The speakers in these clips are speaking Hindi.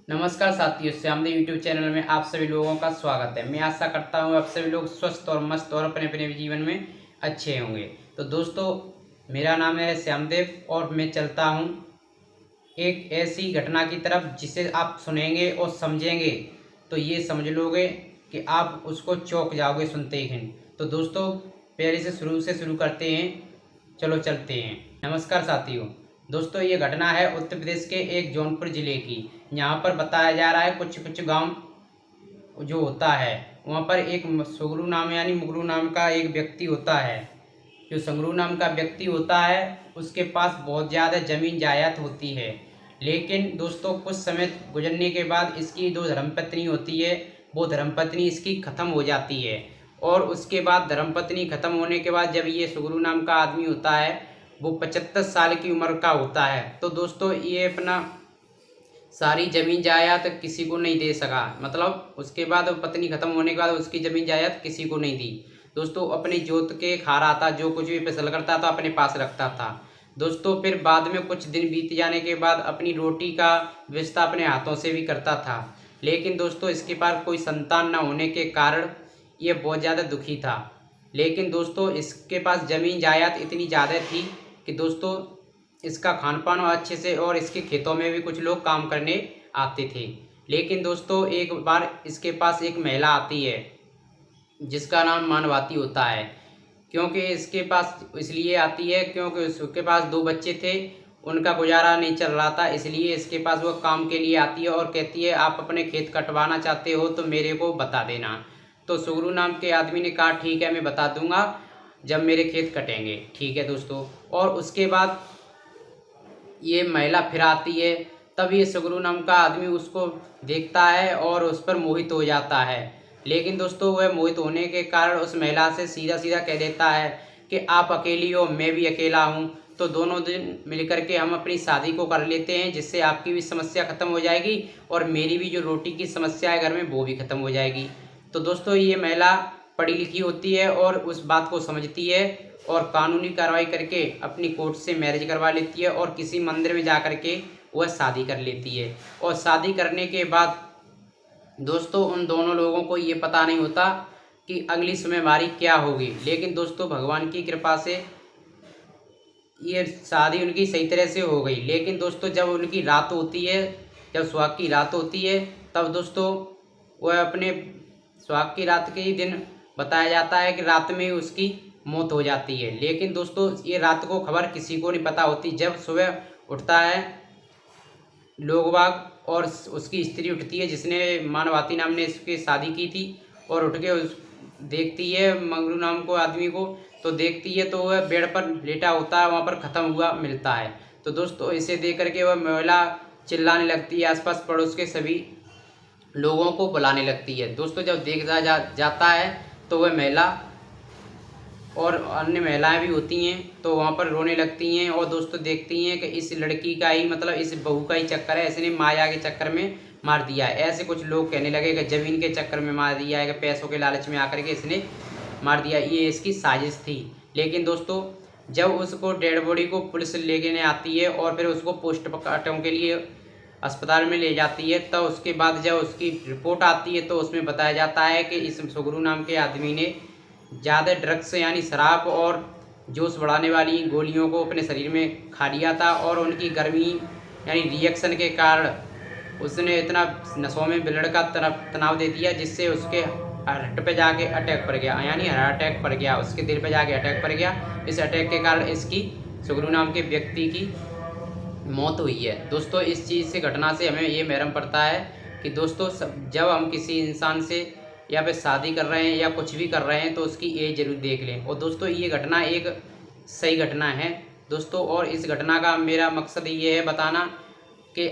नमस्कार साथियों, श्यामदेव यूट्यूब चैनल में आप सभी लोगों का स्वागत है। मैं आशा करता हूँ आप सभी लोग स्वस्थ और मस्त और अपने अपने जीवन में अच्छे होंगे। तो दोस्तों, मेरा नाम है श्यामदेव और मैं चलता हूँ एक ऐसी घटना की तरफ जिसे आप सुनेंगे और समझेंगे तो ये समझ लोगे कि आप उसको चौंक जाओगे सुनते ही। तो दोस्तों, पहले से शुरू करते हैं। चलो चलते हैं। नमस्कार साथियों। दोस्तों, ये घटना है उत्तर प्रदेश के एक जौनपुर ज़िले की। यहाँ पर बताया जा रहा है कुछ कुछ गांव जो होता है वहाँ पर एक सुगरू नाम यानी मुगरू नाम का एक व्यक्ति होता है। जो संगरू नाम का व्यक्ति होता है उसके पास बहुत ज़्यादा ज़मीन जायदाद होती है। लेकिन दोस्तों, कुछ समय गुजरने के बाद इसकी जो धर्मपत्नी होती है वो धर्मपत्नी इसकी ख़त्म हो जाती है। और उसके बाद धर्मपत्नी ख़त्म होने के बाद जब ये सुगरू नाम का आदमी होता है वो 75 साल की उम्र का होता है। तो दोस्तों, ये अपना सारी ज़मीन जायदाद किसी को नहीं दे सका। मतलब उसके बाद पत्नी ख़त्म होने के बाद उसकी ज़मीन जायदाद किसी को नहीं दी। दोस्तों, अपनी जोत के खा रहा था, जो कुछ भी फसल करता था अपने पास रखता था। दोस्तों, फिर बाद में कुछ दिन बीत जाने के बाद अपनी रोटी का व्यवस्था अपने हाथों से भी करता था। लेकिन दोस्तों, इसके पास कोई संतान न होने के कारण ये बहुत ज़्यादा दुखी था। लेकिन दोस्तों, इसके पास ज़मीन जायदाद इतनी ज़्यादा थी कि दोस्तों इसका खान पान अच्छे से और इसके खेतों में भी कुछ लोग काम करने आते थे। लेकिन दोस्तों, एक बार इसके पास एक महिला आती है जिसका नाम मानवाती होता है। क्योंकि इसके पास इसलिए आती है क्योंकि उसके पास 2 बच्चे थे, उनका गुजारा नहीं चल रहा था। इसलिए इसके पास वो काम के लिए आती है और कहती है, आप अपने खेत कटवाना चाहते हो तो मेरे को बता देना। तो सुगरू नाम के आदमी ने कहा, ठीक है, मैं बता दूंगा जब मेरे खेत कटेंगे। ठीक है दोस्तों। और उसके बाद ये महिला फिर आती है। तब ये सुगरू नाम का आदमी उसको देखता है और उस पर मोहित हो जाता है। लेकिन दोस्तों, वह मोहित होने के कारण उस महिला से सीधा सीधा कह देता है कि आप अकेली हो, मैं भी अकेला हूँ, तो दोनों दिन मिलकर के हम अपनी शादी को कर लेते हैं, जिससे आपकी भी समस्या ख़त्म हो जाएगी और मेरी भी जो रोटी की समस्या है घर में वो भी ख़त्म हो जाएगी। तो दोस्तों, ये महिला पढ़ी लिखी होती है और उस बात को समझती है और कानूनी कार्रवाई करके अपनी कोर्ट से मैरिज करवा लेती है और किसी मंदिर में जा कर के वह शादी कर लेती है। और शादी करने के बाद दोस्तों, उन दोनों लोगों को ये पता नहीं होता कि अगली समय हमारी क्या होगी। लेकिन दोस्तों, भगवान की कृपा से ये शादी उनकी सही तरह से हो गई। लेकिन दोस्तों, जब उनकी रात होती है, जब सुहाग की रात होती है, तब दोस्तों वह अपने सुहाग की रात के ही दिन बताया जाता है कि रात में उसकी मौत हो जाती है। लेकिन दोस्तों, ये रात को खबर किसी को नहीं पता होती। जब सुबह उठता है लोग बाग और उसकी स्त्री उठती है जिसने मानवाती नाम ने इसकी शादी की थी, और उठ के देखती है मंगरू नाम को आदमी को, तो देखती है तो वह बेड पर लेटा होता है, वहाँ पर ख़त्म हुआ मिलता है। तो दोस्तों, इसे देख करके वह महिला चिल्लाने लगती है, आसपास पड़ोस के सभी लोगों को बुलाने लगती है। दोस्तों, जब देखा जाता है तो वह महिला और अन्य महिलाएं भी होती हैं तो वहाँ पर रोने लगती हैं। और दोस्तों, देखती हैं कि इस लड़की का ही मतलब इस बहू का ही चक्कर है, इसने माया के चक्कर में मार दिया है। ऐसे कुछ लोग कहने लगे कि ज़मीन के चक्कर में मार दिया है, कि पैसों के लालच में आकर के इसने मार दिया, ये इसकी साजिश थी। लेकिन दोस्तों, जब उसको डेड बॉडी को पुलिस लेके आती है और फिर उसको पोस्टमार्टम के लिए अस्पताल में ले जाती है, तब उसके बाद जब उसकी रिपोर्ट आती है तो उसमें बताया जाता है कि इस सुगरू नाम के आदमी ने ज़्यादा ड्रग्स यानी शराब और जोश बढ़ाने वाली गोलियों को अपने शरीर में खा लिया था। और उनकी गर्मी यानी रिएक्शन के कारण उसने इतना नसों में ब्लड का तनाव दे दिया, जिससे उसके हार्ट पे जाके अटैक पड़ गया, यानी हार्ट अटैक पड़ गया, उसके दिल पे जाके अटैक पड़ गया। इस अटैक के कारण इसकी सुगरू नाम के व्यक्ति की मौत हुई है। दोस्तों, इस चीज़ से घटना से हमें ये महरम पड़ता है कि दोस्तों, जब हम किसी इंसान से या फिर शादी कर रहे हैं या कुछ भी कर रहे हैं तो उसकी एज जरूर देख लें। और दोस्तों, ये घटना एक सही घटना है दोस्तों। और इस घटना का मेरा मकसद ये है बताना कि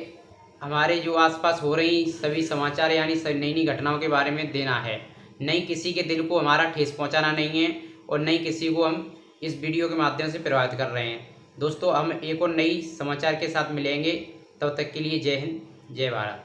हमारे जो आसपास हो रही सभी समाचार यानी सभी नई नई घटनाओं के बारे में देना है। नई किसी के दिल को हमारा ठेस पहुंचाना नहीं है और नई किसी को हम इस वीडियो के माध्यम से प्रभावित कर रहे हैं। दोस्तों, हम एक और नई समाचार के साथ मिलेंगे। तब तक के लिए जय हिंद, जय भारत।